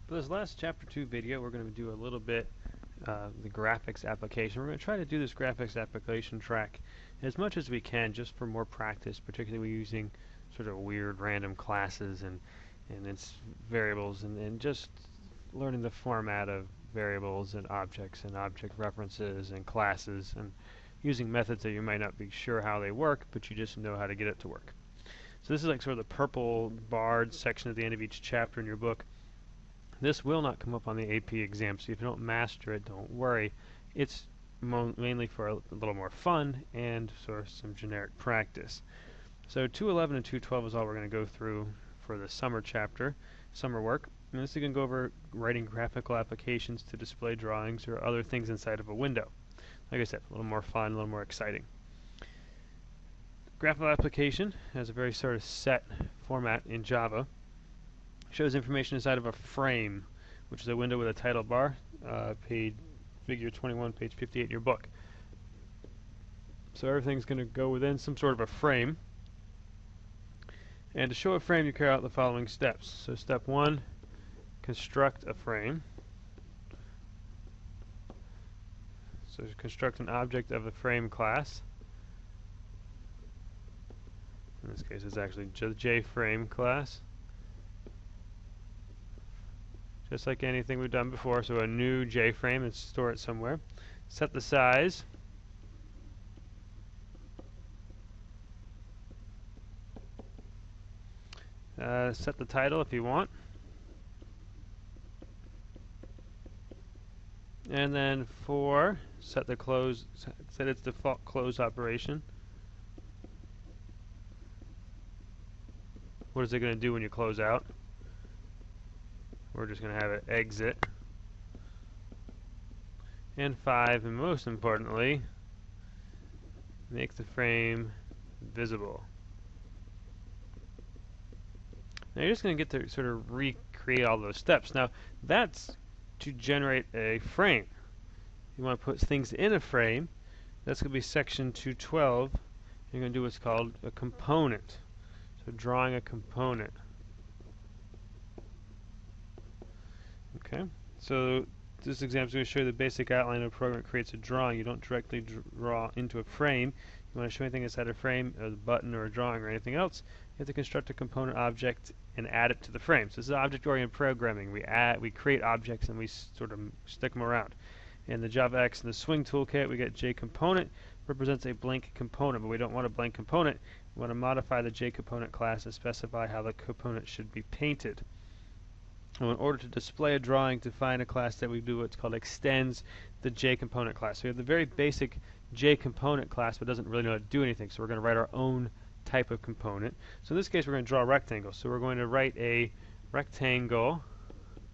For this last Chapter 2 video, we're going to do a little bit the graphics application. We're going to try to do this graphics application track as much as we can just for more practice, particularly using sort of weird random classes and its variables and just learning the format of variables and object references and classes and using methods that you might not be sure how they work, but you just know how to get it to work. So this is like sort of the purple barred section at the end of each chapter in your book. This will not come up on the AP exam, so if you don't master it, don't worry. It's mainly for a little more fun and sort of some generic practice. So 211 and 212 is all we're going to go through for the summer chapter, summer work. And this is going to go over writing graphical applications to display drawings or other things inside of a window. Like I said, a little more fun, a little more exciting. Graphical application has a very sort of set format in Java. Shows information inside of a frame, which is a window with a title bar, figure 21, page 58 in your book. So everything's going to go within some sort of a frame. And to show a frame, you carry out the following steps. So step 1, construct a frame. So construct an object of the frame class. In this case, it's actually the JFrame class. Just like anything we've done before, so a new JFrame and store it somewhere. Set the size. Set the title if you want. And then 4, set the close, set its default close operation. What is it going to do when you close out? We're just going to have it exit. And 5, and most importantly, make the frame visible. Now you're just going to get to sort of recreate all those steps. Now that's to generate a frame. You want to put things in a frame. That's going to be section 212. You're going to do what's called a component. So drawing a component. Okay, so this example is going to show you the basic outline of a program that creates a drawing. You don't directly draw into a frame. You want to show anything inside a frame, a button or a drawing or anything else, you have to construct a component object and add it to the frame. So this is object-oriented programming. We create objects and we sort of stick them around. In the JavaX and the Swing toolkit, we get JComponent represents a blank component, but we don't want a blank component. We want to modify the JComponent class and specify how the component should be painted. In order to display a drawing, to find a class that we do what's called extends the JComponent class. So we have the very basic JComponent class, but doesn't really know how to do anything. So we're going to write our own type of component. So in this case, we're going to draw a rectangle. So we're going to write a rectangle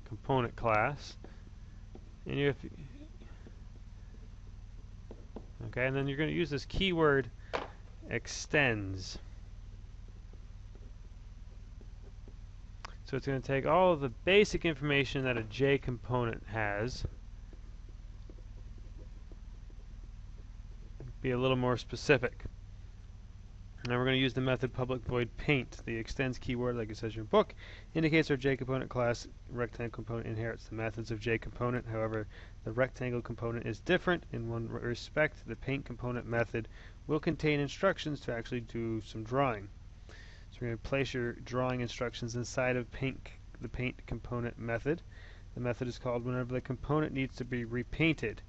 component class. And okay, and then you're going to use this keyword extends. So it's going to take all of the basic information that a JComponent has, be a little more specific. Now we're going to use the method public void paint. The extends keyword, like it says in your book, indicates our JComponent class rectangle component inherits the methods of JComponent. However, the rectangle component is different in one respect. The paint component method will contain instructions to actually do some drawing. So we're going to place your drawing instructions inside of the paint component method. The method is called whenever the component needs to be repainted.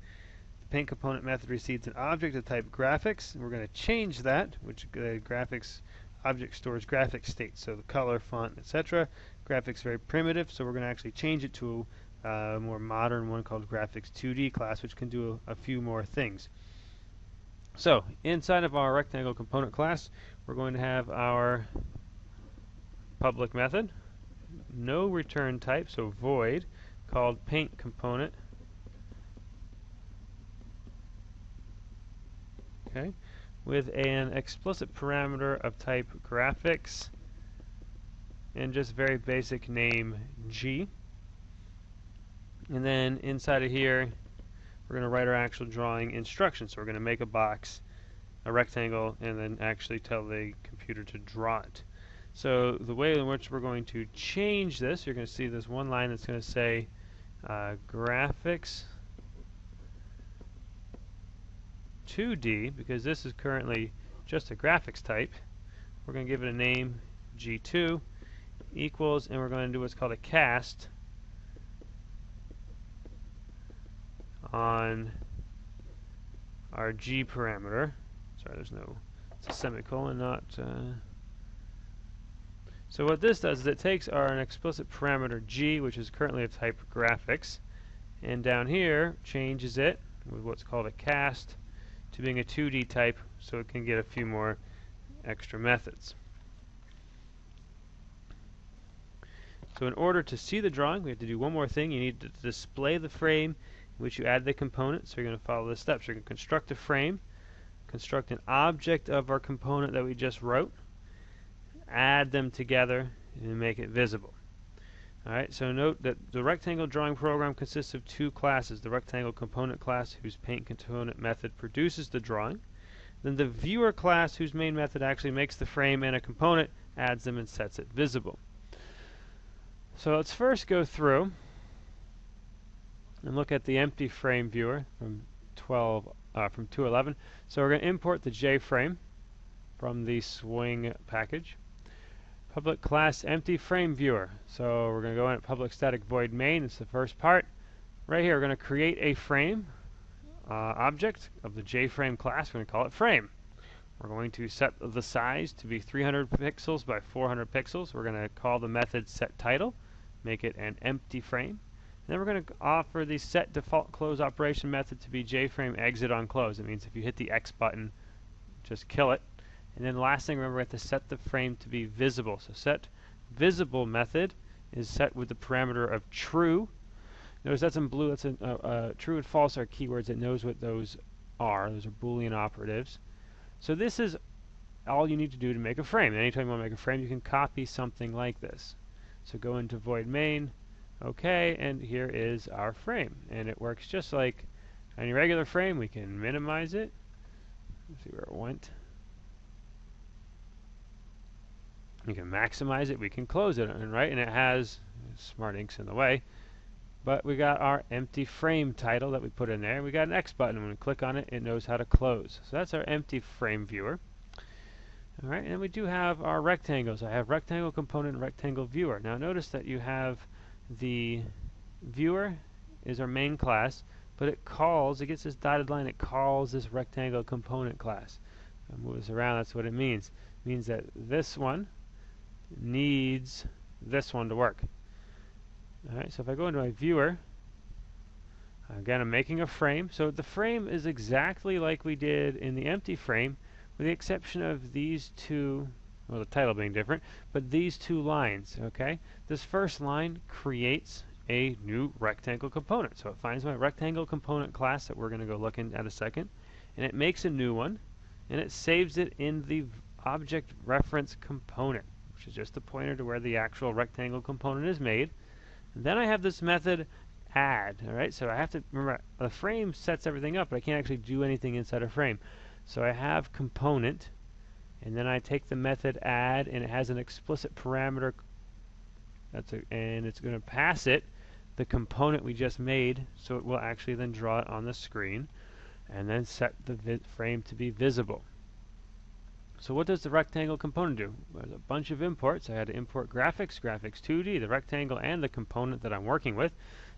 The paint component method receives an object of type graphics, and we're going to change that, which graphics object stores graphic state, so the color, font, etc. Graphics very primitive, so we're going to actually change it to a more modern one called graphics 2D class, which can do a few more things. So inside of our rectangle component class, we're going to have our public method, no return type, so void, called paint component. Okay, with an explicit parameter of type graphics and just very basic name G. And then inside of here, we're going to write our actual drawing instructions. So we're going to make a box, a rectangle, and then actually tell the computer to draw it. So the way in which we're going to change this, you're going to see this one line that's going to say graphics 2D, because this is currently just a graphics type. We're going to give it a name, G2 equals, and we're going to do what's called a cast on our G parameter. Sorry, there's no, it's a semicolon, not. So what this does is it takes an explicit parameter G, which is currently of type graphics, and down here changes it with what's called a cast to being a 2D type, so it can get a few more extra methods. So in order to see the drawing, we have to do one more thing. You need to display the frame in which you add the component. So you're going to follow the steps. You're going to construct a frame, construct an object of our component that we just wrote, add them together, and make it visible. Alright, so note that the rectangle drawing program consists of two classes. The rectangle component class, whose paint component method produces the drawing. Then the viewer class, whose main method actually makes the frame and a component, adds them and sets it visible. So let's first go through and look at the empty frame viewer from 211. So we're going to import the JFrame from the Swing package. Public class empty frame viewer. So we're going to go in at public static void main. It's the first part. Right here, we're going to create a frame object of the JFrame class. We're going to call it frame. We're going to set the size to be 300 pixels by 400 pixels. We're going to call the method setTitle, make it an empty frame. And then we're going to offer the setDefaultClose operation method to be JFrame exit on close. It means if you hit the X button, just kill it. And then the last thing, remember, we have to set the frame to be visible. So setVisible method is set with the parameter of true. Notice that's in blue. That's true and false are keywords. It knows what those are. Those are Boolean operatives. So this is all you need to do to make a frame. Anytime you want to make a frame, you can copy something like this. So go into void main, OK, and here is our frame. And it works just like any regular frame. We can minimize it. Let's see where it went. You can maximize it. We can close it, and it has Smart Ink's in the way. But we got our empty frame title that we put in there. We got an X button. When we click on it, it knows how to close. So that's our empty frame viewer. All right, and then we do have our rectangles. I have rectangle component and rectangle viewer. Now notice that you have the viewer is our main class, but it gets this dotted line, it calls this rectangle component class. If I move this around, that's what it means. It means that this one needs this one to work. Alright, so if I go into my viewer, again I'm making a frame. So the frame is exactly like we did in the empty frame, with the exception of these two, well, the title being different, but these two lines, okay? This first line creates a new rectangle component. So it finds my rectangle component class that we're going to go look at a second, and it makes a new one, and it saves it in the object reference component, which is just a pointer to where the actual rectangle component is made. And then I have this method add. All right, so I have to remember the frame sets everything up, but I can't actually do anything inside a frame. So I have component, and then I take the method add, and it has an explicit parameter. And it's going to pass it the component we just made, so it will actually then draw it on the screen, and then set the frame to be visible. So what does the rectangle component do? There's a bunch of imports. I had to import graphics 2D, the rectangle, and the component that I'm working with.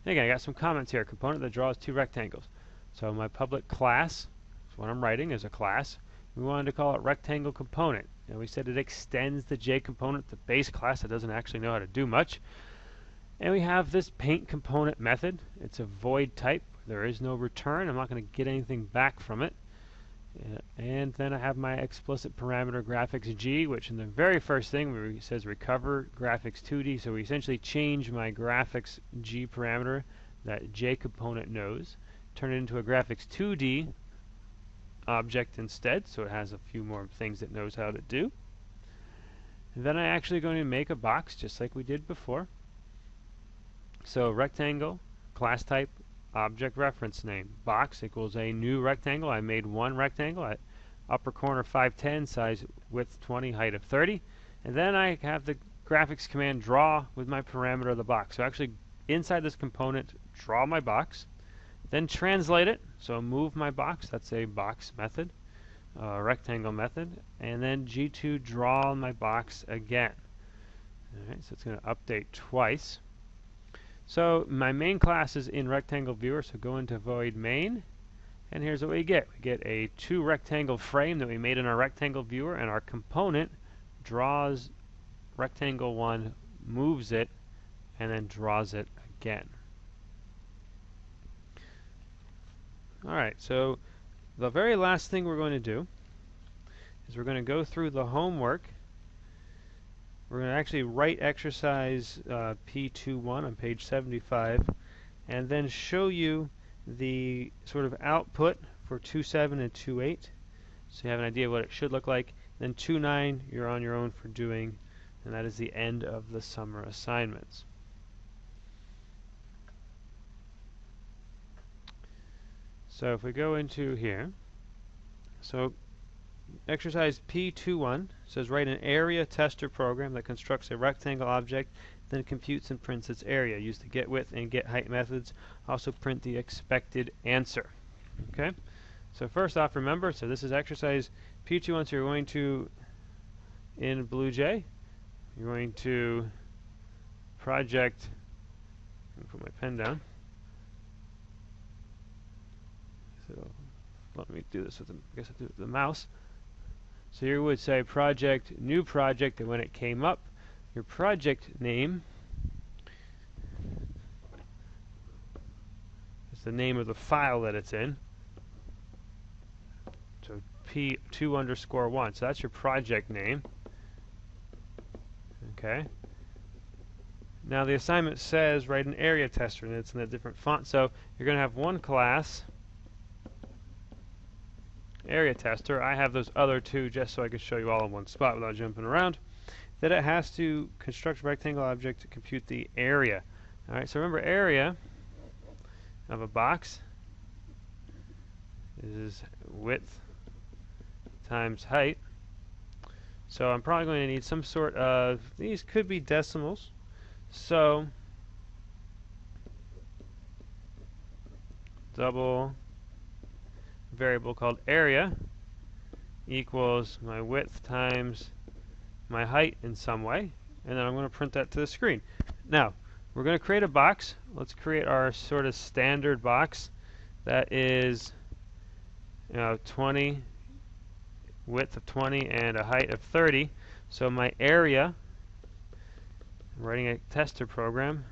And again, I got some comments here. Component that draws two rectangles. So my public class, so what I'm writing is a class. We wanted to call it rectangle component. And we said it extends the J component, the base class that doesn't actually know how to do much. And we have this paint component method. It's a void type. There is no return. I'm not going to get anything back from it. And then I have my explicit parameter graphics G, which in the very first thing where it says recover graphics 2D, so we essentially change my graphics G parameter that J component knows, turn it into a graphics 2D object instead, so it has a few more things it knows how to do. And then I'm actually going to make a box just like we did before. So rectangle, class type, object reference name. Box equals a new rectangle. I made one rectangle at upper corner 510, size width 20, height of 30. And then I have the graphics command draw with my parameter of the box. So actually inside this component, draw my box, then translate it. So move my box, that's a box method, rectangle method, and then G2 draw my box again. All right, so it's going to update twice. So my main class is in rectangle viewer, so go into void main, and here's what we get. We get a 2 rectangle frame that we made in our rectangle viewer, and our component draws rectangle 1, moves it, and then draws it again. Alright, so the very last thing we're going to do is we're going to go through the homework. We're going to actually write exercise P21 on page 75 and then show you the sort of output for 2.7 and 2.8, so you have an idea of what it should look like. Then 2.9 you're on your own for doing, and that is the end of the summer assignments. So if we go into here, so exercise P21 says write an area tester program that constructs a rectangle object, then computes and prints its area. Use the get width and get height methods. Also print the expected answer. Okay, so first off, remember, so this is exercise P21, so you're going to, in BlueJ, you're going to project, let me put my pen down. So let me do this with the, I guess I'll do it with the mouse. So you would say project, new project, and when it came up, your project name is the name of the file that it's in. So P2_1. So that's your project name. Okay. Now the assignment says write an area tester, and it's in a different font. So you're going to have one class, area tester. I have those other two just so I can show you all in one spot without jumping around. That it has to construct a rectangle object to compute the area. All right. So remember, area of a box is width times height. So I'm probably going to need some sort of, these could be decimals. So double variable called area equals my width times my height in some way, and then I'm going to print that to the screen. Now we're going to create a box. Let's create our sort of standard box that is 20, width of 20 and a height of 30. So my area, I'm writing a tester program.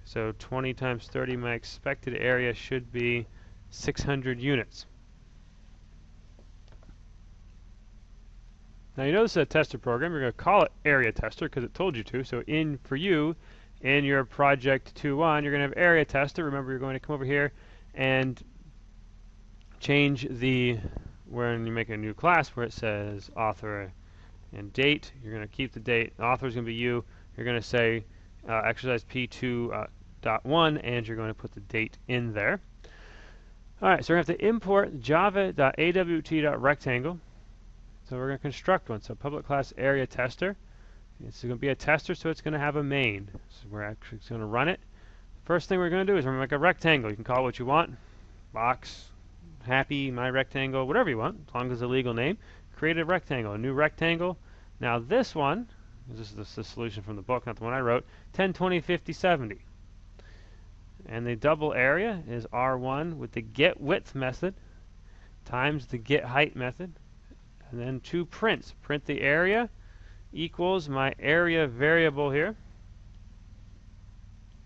So 20 times 30, my expected area should be 600 units. Now you know this is a tester program. You're going to call it area tester because it told you to. So for you, in your project 2.1, you're going to have area tester. Remember, you're going to come over here and change the, when you make a new class where it says author and date, you're going to keep the date. The author is going to be you. You're going to say exercise P2.1, and you're going to put the date in there. All right, so we're going to have to import java.awt.rectangle. So we're going to construct one. So public class area tester. It's going to be a tester, so it's going to have a main. So we're actually going to run it. First thing we're going to do is we're going to make a rectangle. You can call it what you want. Box, happy, my rectangle, whatever you want, as long as it's a legal name. Create a rectangle, a new rectangle. Now this one, this is the solution from the book, not the one I wrote, 10, 20, 50, 70. And the double area is R1 with the get width method times the get height method. And then two prints. Print the area equals my area variable here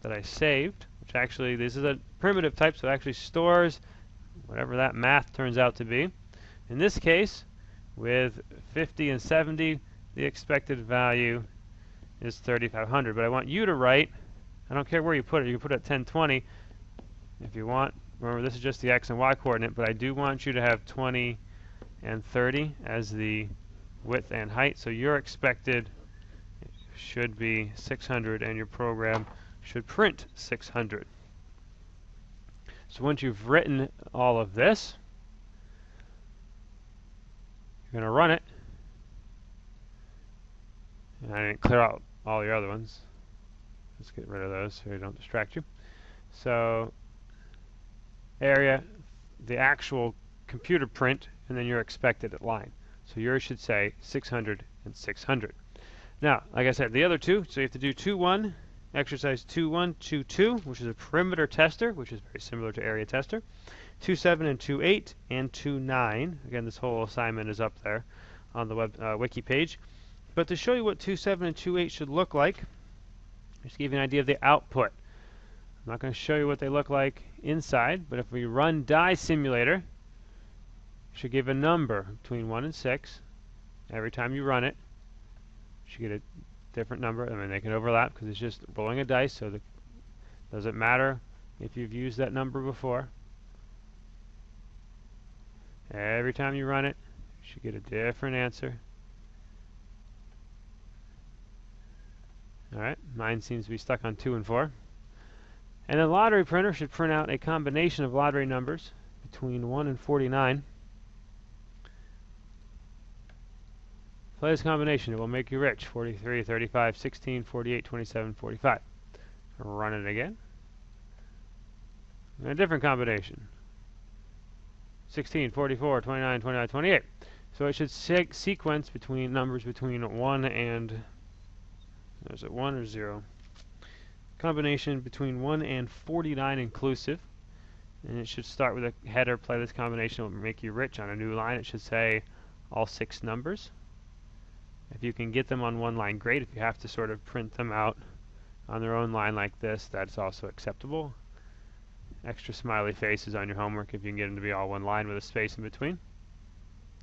that I saved, which actually, this is a primitive type, so it actually stores whatever that math turns out to be. In this case, with 50 and 70, the expected value is 3,500. But I want you to write, I don't care where you put it, you can put it at 1020 if you want. Remember, this is just the x and y coordinate, but I do want you to have 20 and 30 as the width and height. So your expected should be 600, and your program should print 600. So once you've written all of this, You're going to run it. And I didn't clear out all your other ones. Let's get rid of those so they don't distract you. So area, the actual computer print, and then your expected line. So yours should say 600 and 600. Now, like I said, the other two, so you have to do 2-1, exercise 2-1-2-2, which is a perimeter tester, which is very similar to area tester. 2-7 and 2-8 and 2-9. Again, this whole assignment is up there on the wiki page. But to show you what 2-7 and 2-8 should look like, just to give you an idea of the output. I'm not going to show you what they look like inside, but if we run Die Simulator, it should give a number between 1 and 6. Every time you run it, you should get a different number. I mean, they can overlap because it's just rolling a dice, so it doesn't matter if you've used that number before. Every time you run it, you should get a different answer. Alright, mine seems to be stuck on 2 and 4. And the lottery printer should print out a combination of lottery numbers between 1 and 49. Play this combination. It will make you rich. 43, 35, 16, 48, 27, 45. Run it again. And a different combination. 16, 44, 29, 29, 28. So it should sequence between numbers between 1 and... Is it 1 or 0? Combination between 1 and 49 inclusive. And it should start with a header, play this combination, will make you rich. On a new line, it should say all 6 numbers. If you can get them on one line, great. If you have to sort of print them out on their own line like this, that's also acceptable. Extra smiley faces on your homework if you can get them to be all one line with a space in between.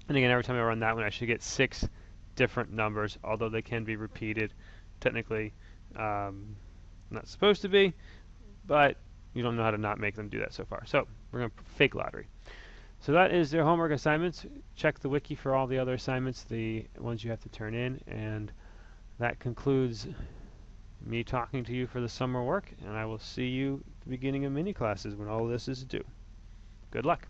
And again, every time I run that one, I should get 6 different numbers, although they can be repeated. Technically, not supposed to be, but you don't know how to not make them do that so far. So we're going to fake lottery. So that is their homework assignments. Check the wiki for all the other assignments, the ones you have to turn in, and that concludes me talking to you for the summer work, and I will see you at the beginning of mini classes when all of this is due. Good luck.